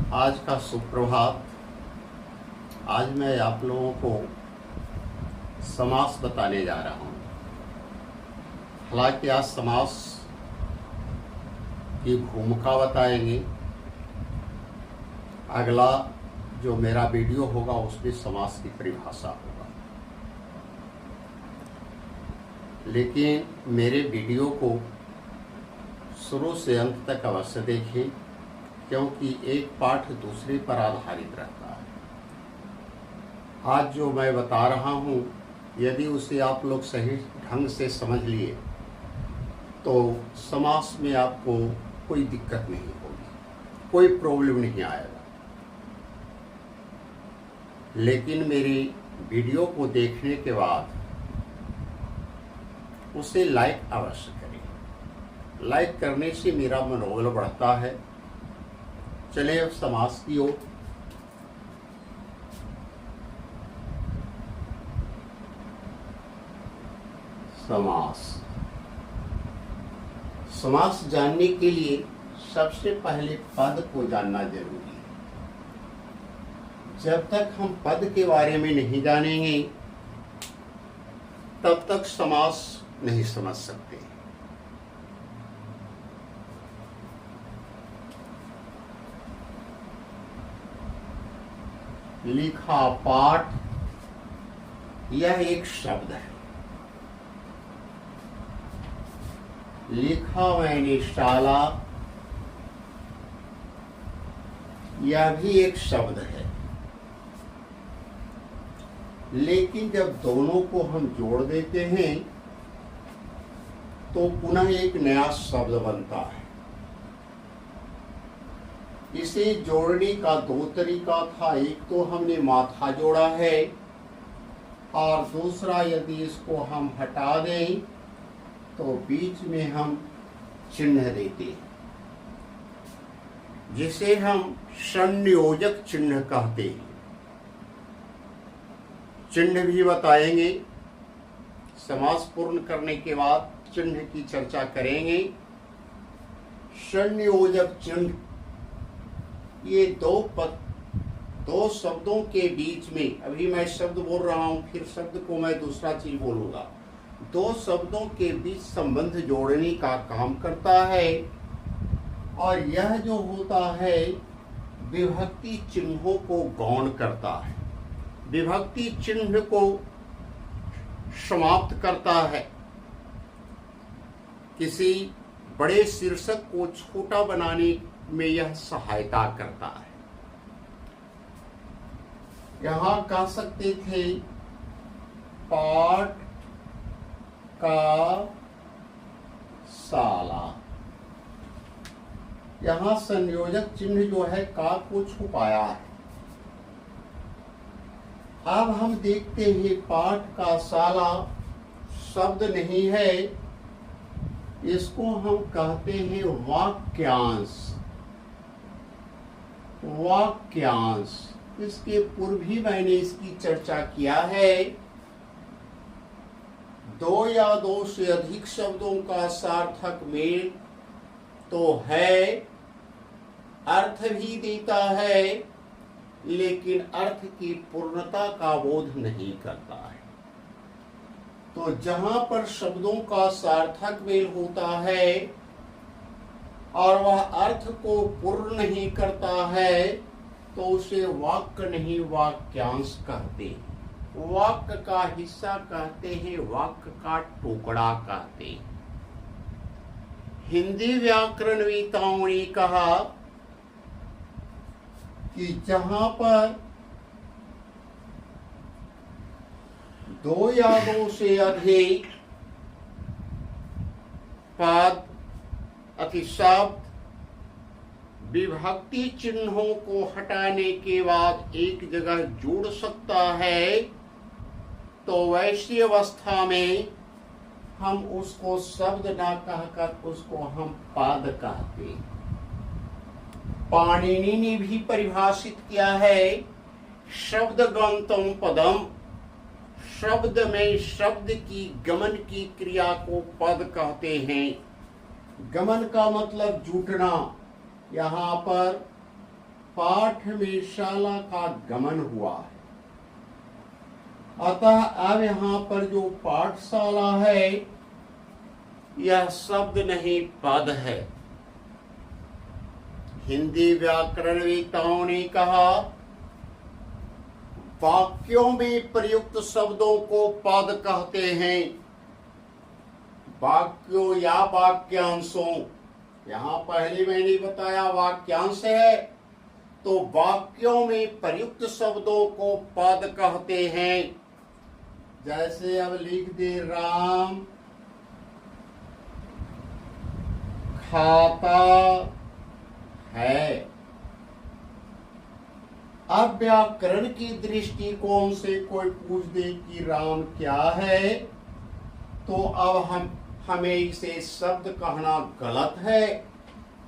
आज का सुप्रभात। आज मैं आप लोगों को समास बताने जा रहा हूँ। हालांकि आज समास की भूमिका बताएंगे। अगला जो मेरा वीडियो होगा उसमें समास की परिभाषा होगा। लेकिन मेरे वीडियो को शुरू से अंत तक अवश्य देखें, क्योंकि एक पाठ दूसरे पर आधारित रहता है। आज जो मैं बता रहा हूँ, यदि उसे आप लोग सही ढंग से समझ लिए तो समास में आपको कोई दिक्कत नहीं होगी, कोई प्रॉब्लम नहीं आएगा। लेकिन मेरी वीडियो को देखने के बाद उसे लाइक अवश्य करें। लाइक करने से मेरा मनोबल बढ़ता है। चले अब समास की ओर। समास समास जानने के लिए सबसे पहले पद को जानना जरूरी है। जब तक हम पद के बारे में नहीं जानेंगे तब तक समास नहीं समझ सकते। लिखा पाठ, यह एक शब्द है। लिखा मैंने शाला, यह भी एक शब्द है। लेकिन जब दोनों को हम जोड़ देते हैं तो पुनः एक नया शब्द बनता है। इसे जोड़ने का दो तरीका था। एक तो हमने माथा जोड़ा है, और दूसरा यदि इसको हम हटा दें तो बीच में हम चिन्ह देते हैं, जिसे हम संयोजक चिन्ह कहते हैं। चिन्ह भी बताएंगे। समास पूर्ण करने के बाद चिन्ह की चर्चा करेंगे। संयोजक चिन्ह, ये दो शब्दों के बीच में, अभी मैं शब्द बोल रहा हूं, फिर शब्द को मैं दूसरा चीज बोलूंगा। दो शब्दों के बीच संबंध जोड़ने का काम करता है। और यह जो होता है विभक्ति चिन्हों को गौण करता है, विभक्ति चिन्ह को समाप्त करता है, किसी बड़े शीर्षक को छोटा बनाने में यह सहायता करता है। यहां कह सकते थे पाठ का साला। यहां संयोजक चिन्ह जो है का को छुपाया है। अब हम देखते हैं पाठ का साला शब्द नहीं है, इसको हम कहते हैं वाक्यांश। वाक्यांश, इसके पूर्व भी मैंने इसकी चर्चा किया है। दो या दो से अधिक शब्दों का सार्थक मेल तो है, अर्थ भी देता है, लेकिन अर्थ की पूर्णता का बोध नहीं करता है। तो जहां पर शब्दों का सार्थक मेल होता है और वह अर्थ को पूर्ण नहीं करता है तो उसे वाक्य नहीं वाक्यांश कहते। वाक्य का हिस्सा कहते हैं, वाक्य का टुकड़ा कहते हैं। हिंदी व्याकरणविदों ने कहा कि जहां पर दो या दो से अधिक पद अतिशब्द विभक्ति चिन्हों को हटाने के बाद एक जगह जुड़ सकता है, तो वैसी अवस्था में हम उसको शब्द ना कहकर उसको हम पद कहते। पाणिनि ने भी परिभाषित किया है शब्द गंतम पदम। शब्द में शब्द की गमन की क्रिया को पद कहते हैं। गमन का मतलब जुटना। यहाँ पर पाठ में शाला का गमन हुआ है। अतः अब यहाँ पर जो पाठशाला है यह शब्द नहीं पद है। हिंदी व्याकरणवेत्ताओं ने कहा वाक्यों में प्रयुक्त शब्दों को पद कहते हैं। वाक्यों या वाक्यांशों, यहाँ पहले मैंने बताया वाक्यांश है, तो वाक्यों में प्रयुक्त शब्दों को पद कहते हैं। जैसे अब लिख दे राम खाता है। अब व्याकरण की दृष्टिकोण से कोई पूछ दे कि राम क्या है, तो अब हमें इसे शब्द कहना गलत है,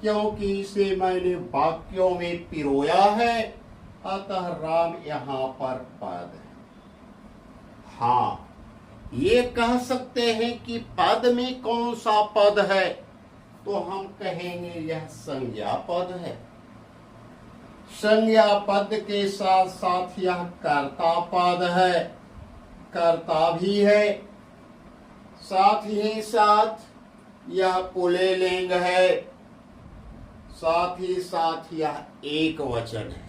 क्योंकि इसे मैंने वाक्यों में पिरोया है, अतः राम यहाँ पर पद है। हाँ, ये कह सकते हैं कि पद में कौन सा पद है, तो हम कहेंगे यह संज्ञा पद है। संज्ञा पद के साथ साथ यह कर्ता पद है, कर्ता भी है, साथ ही साथ यह पुल्लिंग है, साथ ही साथ यह एक वचन है।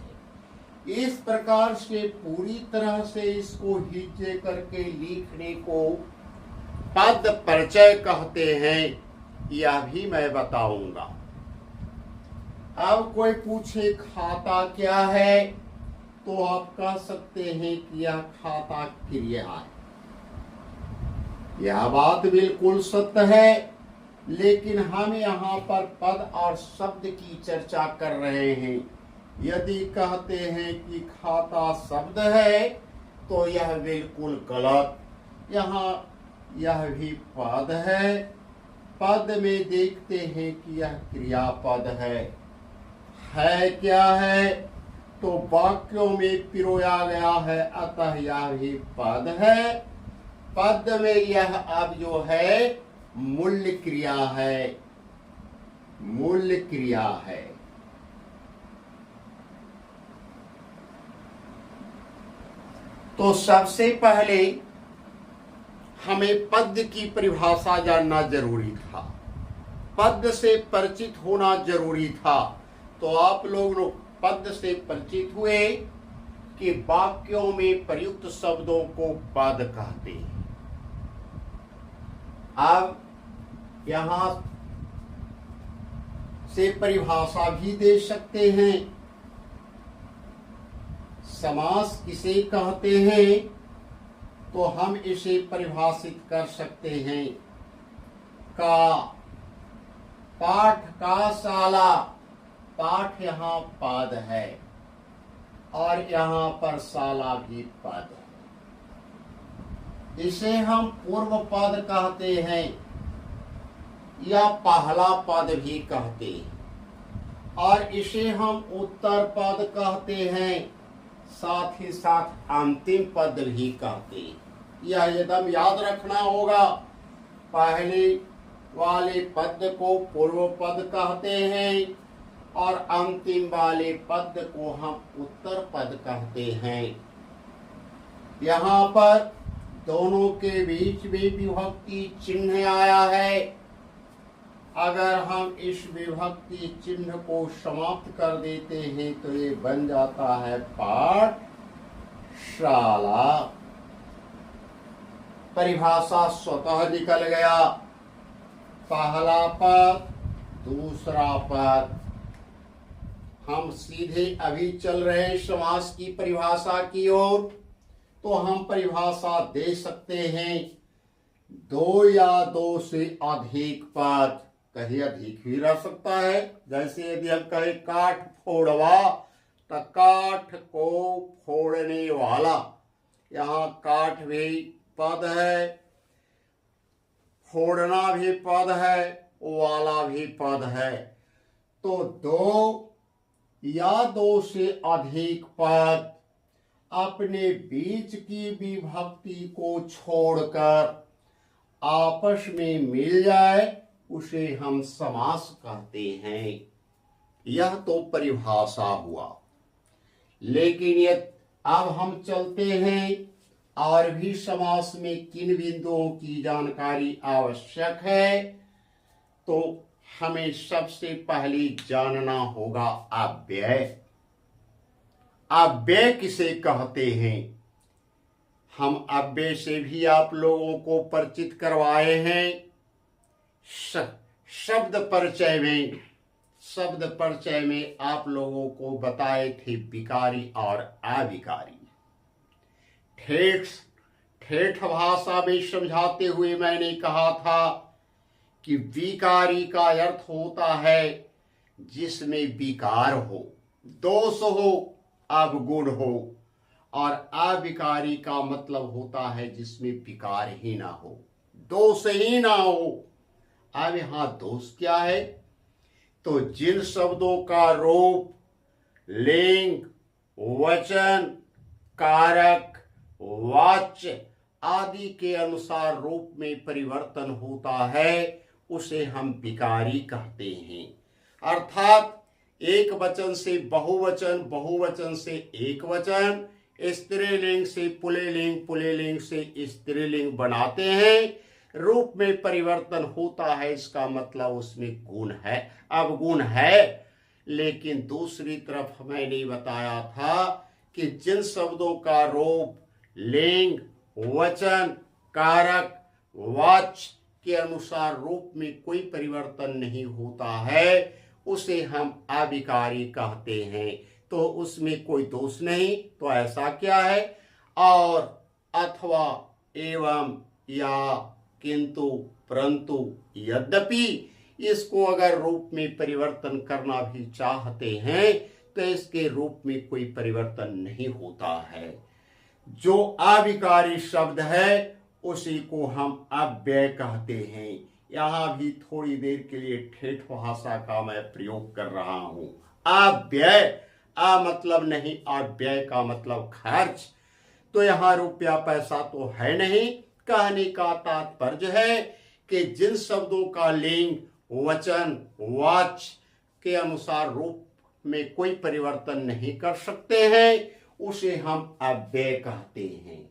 इस प्रकार से पूरी तरह से इसको हिज्जे करके लिखने को पद परिचय कहते हैं, यह भी मैं बताऊंगा। अब कोई पूछे खाता क्या है, तो आप कह सकते हैं कि यह खाता क्रिया है। यह बात बिल्कुल सत्य है, लेकिन हम यहाँ पर पद और शब्द की चर्चा कर रहे हैं। यदि कहते हैं कि खाता शब्द है, तो यह बिल्कुल गलत। यहाँ यह भी पद है। पद में देखते हैं कि यह क्रियापद है क्या है, तो वाक्यों में पिरोया गया है, अतः यह भी पद है। पद में यह अब जो है मूल्य क्रिया है, मूल्य क्रिया है। तो सबसे पहले हमें पद की परिभाषा जानना जरूरी था, पद से परिचित होना जरूरी था। तो आप लोग पद से परिचित हुए कि वाक्यों में प्रयुक्त शब्दों को पद कहते हैं। अब यहां से परिभाषा भी दे सकते हैं। समास किसे कहते हैं, तो हम इसे परिभाषित कर सकते हैं का पाठ का शाला। पाठ यहाँ पद है और यहाँ पर शाला भी पद है। इसे हम पूर्व पद कहते हैं या पहला पद भी कहते हैं, और इसे हम उत्तर पद कहते हैं, साथ ही साथ अंतिम पद भी कहते हैं। यह एकदम याद रखना होगा। पहले वाले पद को पूर्व पद कहते हैं और अंतिम वाले पद को हम उत्तर पद कहते हैं। यहाँ पर दोनों के बीच में विभक्ति चिन्ह आया है। अगर हम इस विभक्ति चिन्ह को समाप्त कर देते हैं तो ये बन जाता है पाठशाला। परिभाषा स्वतः निकल गया। पहला पद, दूसरा पद। हम सीधे अभी चल रहे हैं समास की परिभाषा की ओर, तो हम परिभाषा दे सकते हैं दो या दो से अधिक पद। कहीं अधिक भी रह सकता है। जैसे यदि हम कहें काठ फोड़वा, तो काठ को फोड़ने वाला, यहाँ काठ भी पद है, फोड़ना भी पद है, वाला भी पद है। तो दो या दो से अधिक पद अपने बीच की विभक्ति को छोड़कर आपस में मिल जाए, उसे हम समास कहते हैं। यह तो परिभाषा हुआ। लेकिन ये अब हम चलते हैं और भी समास में किन बिंदुओं की जानकारी आवश्यक है। तो हमें सबसे पहले जानना होगा अव्यय। अव्यय किसे कहते हैं? हम अव्यय से भी आप लोगों को परिचित करवाए हैं। शब्द परिचय में आप लोगों को बताए थे विकारी और अविकारी। ठेठ भाषा में समझाते हुए मैंने कहा था कि विकारी का अर्थ होता है जिसमें विकार हो, दोष हो, अवगुण हो, और अविकारी का मतलब होता है जिसमें विकार ही ना हो, दोष ही ना हो। अब यहां दोष क्या है? तो जिन शब्दों का रूप, लिंग, वचन, कारक, वाच्य आदि के अनुसार रूप में परिवर्तन होता है उसे हम विकारी कहते हैं। अर्थात एक वचन से बहुवचन, बहुवचन से एक वचन, स्त्रीलिंग से पुल्लिंग, पुल्लिंग से स्त्रीलिंग बनाते हैं, रूप में परिवर्तन होता है। इसका मतलब उसमें गुण है, अवगुण है। लेकिन दूसरी तरफ मैंने बताया था कि जिन शब्दों का रूप, लिंग, वचन, कारक, वाच्य के अनुसार रूप में कोई परिवर्तन नहीं होता है उसे हम अविकारी कहते हैं। तो उसमें कोई दोष नहीं। तो ऐसा क्या है? और, अथवा, एवं, या, किंतु, परंतु, यद्यपि, इसको अगर रूप में परिवर्तन करना भी चाहते हैं तो इसके रूप में कोई परिवर्तन नहीं होता है। जो अविकारी शब्द है उसी को हम अव्यय कहते हैं। यहां भी थोड़ी देर के लिए ठेठ भाषा का मैं प्रयोग कर रहा हूं। अव्यय, अ मतलब नहीं और व्यय का मतलब खर्च। तो यहां रुपया पैसा तो है नहीं। कहने का तात्पर्य है कि जिन शब्दों का लिंग, वचन, वाच्य के अनुसार रूप में कोई परिवर्तन नहीं कर सकते हैं उसे हम अव्यय कहते हैं।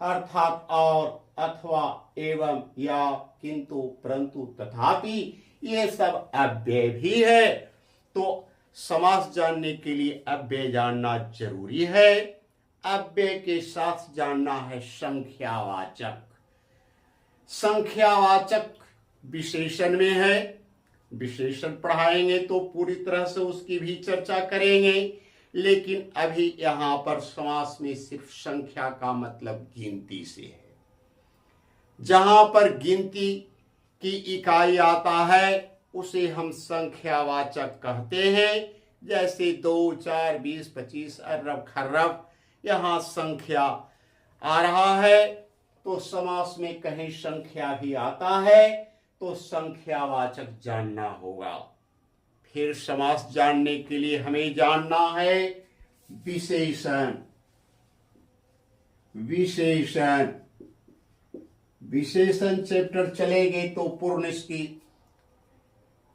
अर्थात और, अथवा, एवं, या, किंतु, परंतु, तथापि ये सब अव्यय भी है। तो समास जानने के लिए अव्यय जानना जरूरी है। अव्यय के साथ जानना है संख्यावाचक। संख्यावाचक विशेषण में है। विशेषण पढ़ाएंगे तो पूरी तरह से उसकी भी चर्चा करेंगे। लेकिन अभी यहां पर समास में सिर्फ संख्या का मतलब गिनती से है। जहां पर गिनती की इकाई आता है उसे हम संख्यावाचक कहते हैं। जैसे 2, 4, 20, 25, अरब, खर्रब, यहां संख्या आ रहा है तो समास में कहीं संख्या भी आता है तो संख्यावाचक जानना होगा। फिर समास जानने के लिए हमें जानना है विशेषण। विशेषण विशेषण चैप्टर चलेंगे तो पूर्ण इसकी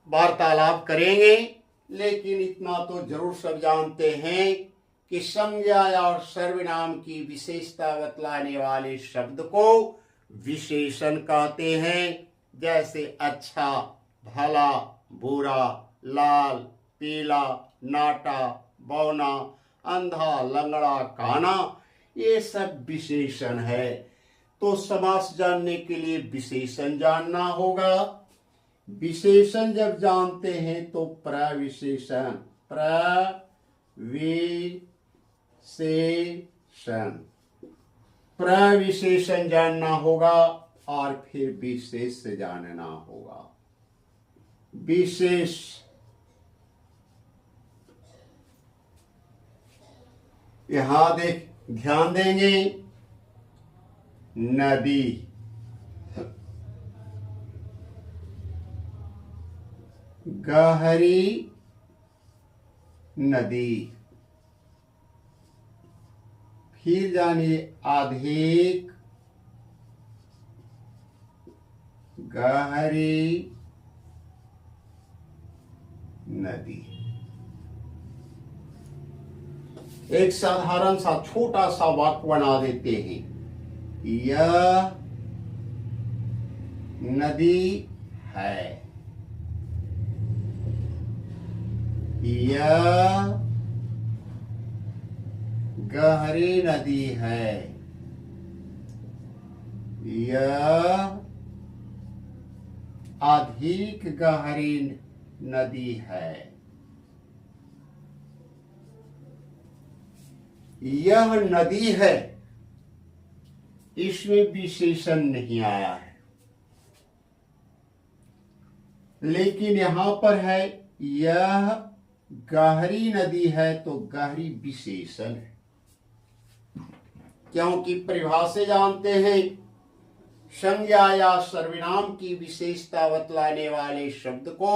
वार्तालाप करेंगे। लेकिन इतना तो जरूर सब जानते हैं कि संज्ञा और सर्वनाम की विशेषता बतलाने वाले शब्द को विशेषण कहते हैं। जैसे अच्छा, भला, बुरा, लाल, पीला, नाटा, बौना, अंधा, लंगड़ा, काना, ये सब विशेषण है। तो समास जानने के लिए विशेषण जानना होगा। विशेषण जब जानते हैं तो प्रविशेषण, प्रविशेषण जानना होगा और फिर विशेष जानना होगा। विशेष यहां ध्यान देंगे, नदी, गहरी नदी। फिर जानिए अधिक गहरी नदी। एक साधारण सा छोटा सा वाक्य बना देते हैं। यह नदी है, यह गहरी नदी है, यह अधिक गहरी नदी है। यह नदी है, इसमें विशेषण नहीं आया है, लेकिन यहां पर है यह गहरी नदी है तो गहरी विशेषण है, क्योंकि परिभाषा जानते हैं संज्ञा या सर्वनाम की विशेषता बतलाने वाले शब्द को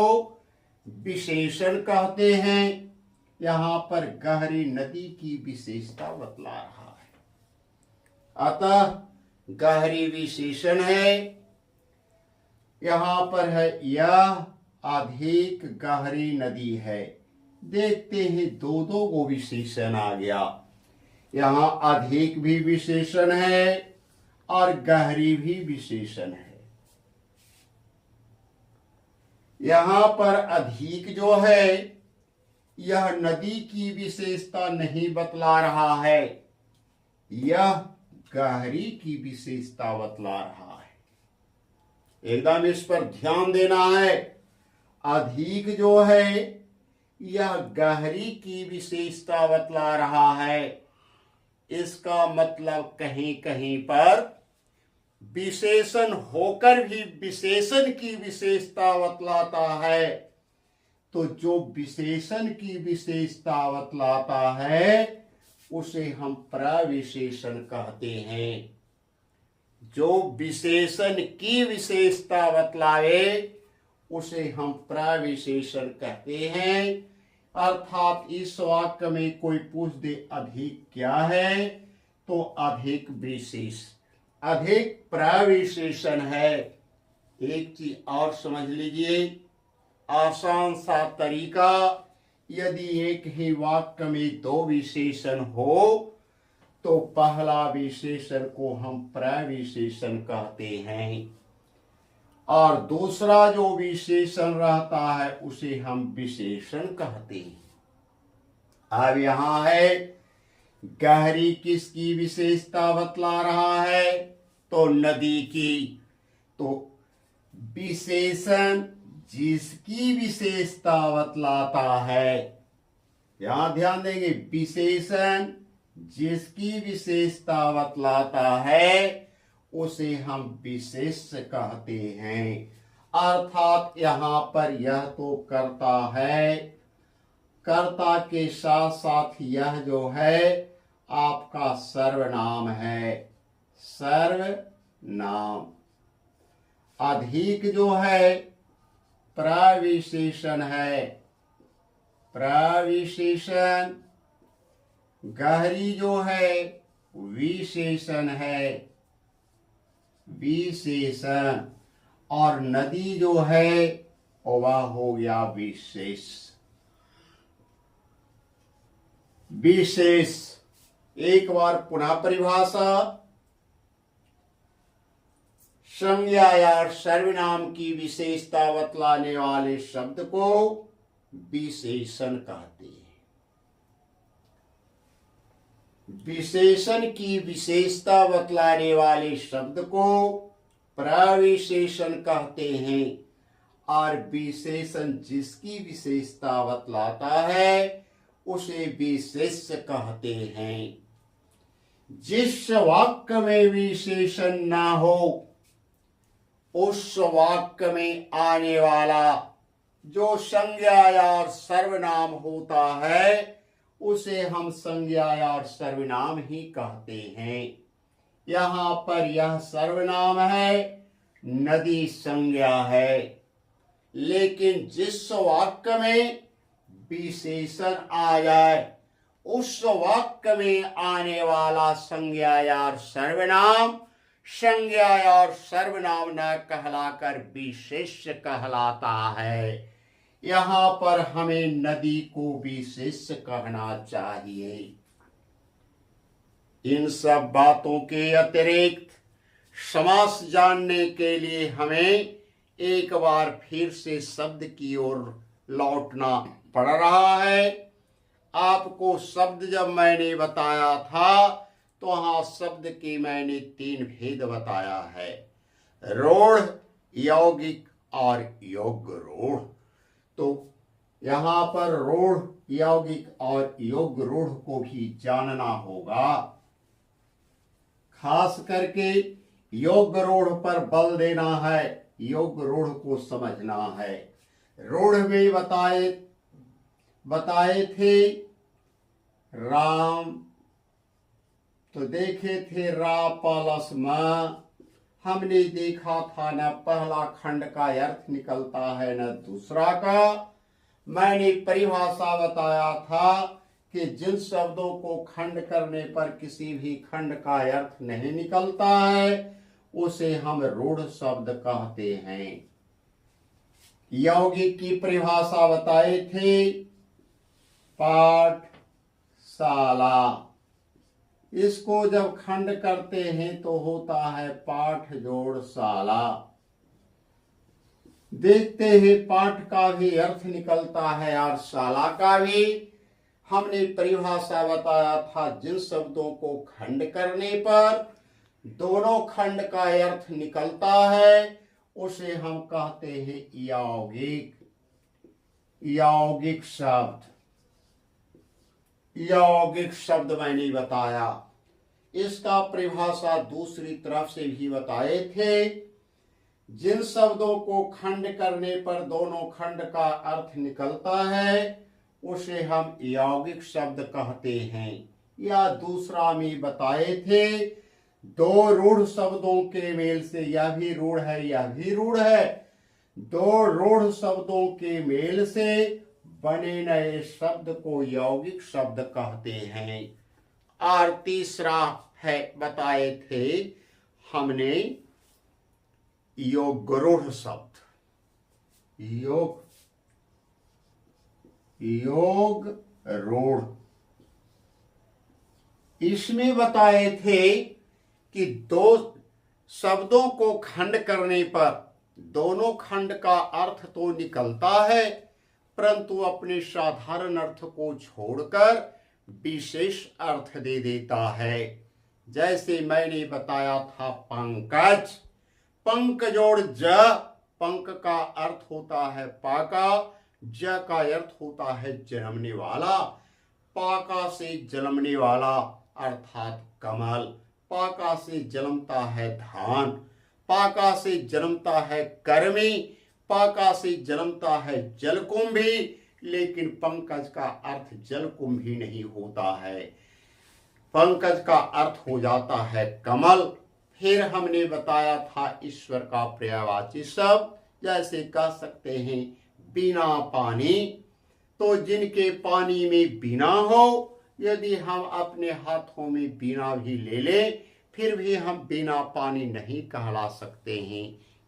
विशेषण कहते हैं। यहां पर गहरी नदी की विशेषता बतला रहा है, अतः गहरी विशेषण है। यहां पर है यह अधिक गहरी नदी है। देखते हैं दो दो को विशेषण आ गया। यहां अधिक भी विशेषण है और गहरी भी विशेषण है। यहां पर अधिक जो है यह नदी की विशेषता नहीं बतला रहा है, यह गहरी की विशेषता बतला रहा है। एकदम इस पर ध्यान देना है। अधिक जो है यह गहरी की विशेषता बतला रहा है। इसका मतलब कहीं कहीं पर विशेषण होकर भी विशेषण की विशेषता बतलाता है। तो जो विशेषण की विशेषता बतलाता है उसे हम प्रविशेषण कहते हैं। जो विशेषण की विशेषता बतलावे उसे हम प्रविशेषण कहते हैं। अर्थात इस वाक्य में कोई पूछ दे अधिक क्या है, तो अधिक विशेष, अधिक प्रविशेषण है। एक चीज और समझ लीजिए, आसान सा तरीका, यदि एक ही वाक्य में दो विशेषण हो तो पहला विशेषण को हम प्रविशेषण कहते हैं और दूसरा जो विशेषण रहता है उसे हम विशेषण कहते हैं। अब यहां है गहरी किसकी विशेषता बतला रहा है, तो नदी की। तो विशेषण जिसकी विशेषता बतलाता है, यहां ध्यान देंगे, विशेषण जिसकी विशेषता बतलाता है उसे हम विशेष्य कहते हैं। अर्थात यहां पर यह तो कर्ता है, कर्ता के साथ साथ यह जो है आपका सर्वनाम है, सर्वनाम। अधिक जो है प्रविशेषण है, प्रविशेषण। गहरी जो है विशेषण है, विशेषण। और नदी जो है वह हो गया विशेष, विशेष। एक बार पुनः परिभाषा, संज्ञा या सर्वनाम की विशेषता बतलाने वाले शब्द को विशेषण कहते हैं। विशेषण की विशेषता बतलाने वाले शब्द को प्रविशेषण कहते हैं और विशेषण जिसकी विशेषता बतलाता है उसे विशेष्य कहते हैं। जिस वाक्य में विशेषण ना हो उस वाक्य में आने वाला जो संज्ञा या सर्वनाम होता है उसे हम संज्ञा या सर्वनाम ही कहते हैं। यहां पर यह सर्वनाम है, नदी संज्ञा है। लेकिन जिस वाक्य में विशेषण आ जाए उस वाक्य में आने वाला संज्ञा या सर्वनाम संज्ञा और सर्वनाम न कहलाकर विशेष्य कहलाता है। यहां पर हमें नदी को विशेष्य कहना चाहिए। इन सब बातों के अतिरिक्त समास जानने के लिए हमें एक बार फिर से शब्द की ओर लौटना पड़ रहा है। आपको शब्द जब मैंने बताया था तो वहां शब्द की मैंने 3 भेद बताया है, रूढ़, यौगिक और योग्य रूढ़। तो यहाँ पर रूढ़, यौगिक और योग्य रूढ़ को भी जानना होगा। खास करके योग्य रूढ़ पर बल देना है, योग्य रूढ़ को समझना है। रूढ़ में बताए थे राम, तो देखे थे रा प्लस म। हमने देखा था न पहला खंड का अर्थ निकलता है न दूसरा का। मैंने परिभाषा बताया था कि जिन शब्दों को खंड करने पर किसी भी खंड का अर्थ नहीं निकलता है उसे हम रूढ़ शब्द कहते हैं। यौगिक की परिभाषा बताए थे पाठशाला। इसको जब खंड करते हैं तो होता है पाठ जोड़ शाला। देखते हैं पाठ का भी अर्थ निकलता है और शाला का भी। हमने परिभाषा बताया था जिन शब्दों को खंड करने पर दोनों खंड का अर्थ निकलता है उसे हम कहते हैं यौगिक। यौगिक शब्द मैंने बताया। इसका परिभाषा दूसरी तरफ से भी बताए थे। जिन शब्दों को खंड करने पर दोनों खंड का अर्थ निकलता है उसे हम यौगिक शब्द कहते हैं। या दूसरा में बताए थे दो रूढ़ शब्दों के मेल से, यह भी रूढ़ है यह भी रूढ़ है, दो रूढ़ शब्दों के मेल से बने नए शब्द को यौगिक शब्द कहते हैं। और तीसरा है बताए थे हमने योग्य रूढ़ शब्द। योग रूढ़, इसमें बताए थे कि दो शब्दों को खंड करने पर दोनों खंड का अर्थ तो निकलता है परंतु अपने साधारण अर्थ को छोड़कर विशेष अर्थ दे देता है। जैसे मैंने बताया था पंकज, पंक जोड़ ज, पंक का अर्थ होता है पाका, ज का अर्थ होता है जन्मने वाला, पाका से जन्मने वाला अर्थात कमल, पाका से जन्मता है धान, पाका से जन्मता है कर्मी, पाका से जन्मता है जलकुंभी। लेकिन पंकज का अर्थ जलकुंभी नहीं होता है, पंकज का अर्थ हो जाता है कमल। फिर हमने बताया था ईश्वर का पर्यायवाची शब्द, जैसे कह सकते हैं बिना पानी। तो जिनके पानी में बिना हो, यदि हम अपने हाथों में बिना भी ले लें फिर भी हम बिना पानी नहीं कहला सकते हैं।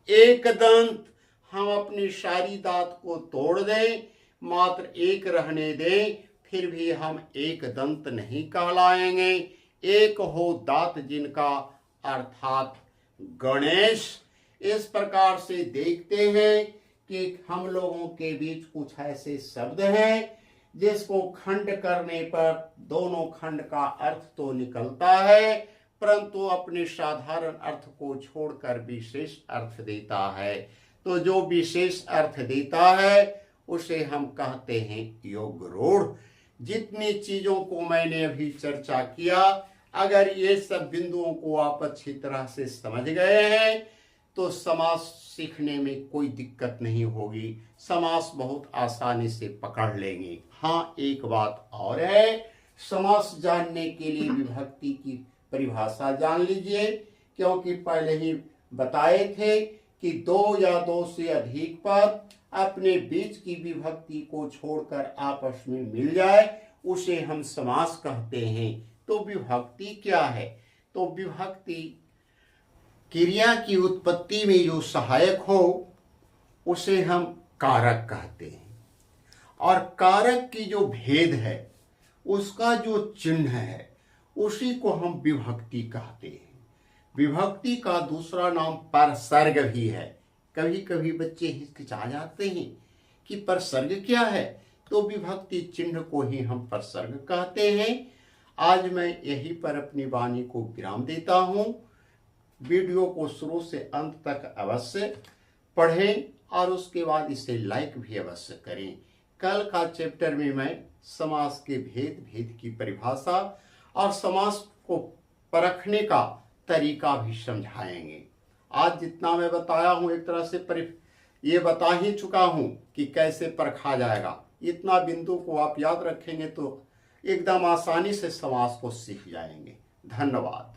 एक दंत, हम अपनी सारी दांत को तोड़ दें मात्र एक रहने दें फिर भी हम एक दंत नहीं कहलाएंगे। एक हो दांत जिनका अर्थात गणेश। इस प्रकार से देखते हैं कि हम लोगों के बीच कुछ ऐसे शब्द हैं जिसको खंड करने पर दोनों खंड का अर्थ तो निकलता है परंतु अपने साधारण अर्थ को छोड़कर विशेष अर्थ देता है। तो जो विशेष अर्थ देता है उसे हम कहते हैं योग्य रूढ़। जितनी चीजों को मैंने अभी चर्चा किया, अगर ये सब बिंदुओं को आप अच्छी तरह से समझ गए हैं तो समास सीखने में कोई दिक्कत नहीं होगी, समास बहुत आसानी से पकड़ लेंगे। हाँ, एक बात और है, समास जानने के लिए विभक्ति की परिभाषा जान लीजिए, क्योंकि पहले ही बताए थे कि दो या दो से अधिक पद अपने बीच की विभक्ति को छोड़कर आपस में मिल जाए उसे हम समास कहते हैं। तो विभक्ति क्या है? तो विभक्ति क्रिया की उत्पत्ति में जो सहायक हो उसे हम कारक कहते हैं, और कारक की जो भेद है उसका जो चिन्ह है उसी को हम विभक्ति कहते हैं। विभक्ति का दूसरा नाम परसर्ग भी है। कभी कभी बच्चे हिचकिचा जाते हैं कि परसर्ग क्या है, तो विभक्ति चिन्ह को ही हम परसर्ग कहते हैं। आज मैं यहीं पर अपनी वाणी को विराम देता हूँ। वीडियो को शुरू से अंत तक अवश्य पढ़ें और उसके बाद इसे लाइक भी अवश्य करें। कल का चैप्टर में मैं समास के भेद की परिभाषा और समास को परखने का तरीका भी समझाएंगे। आज जितना मैं बताया हूँ एक तरह से ये बता ही चुका हूँ कि कैसे परखा जाएगा। इतना बिंदु को आप याद रखेंगे तो एकदम आसानी से समास को सीख जाएंगे। धन्यवाद।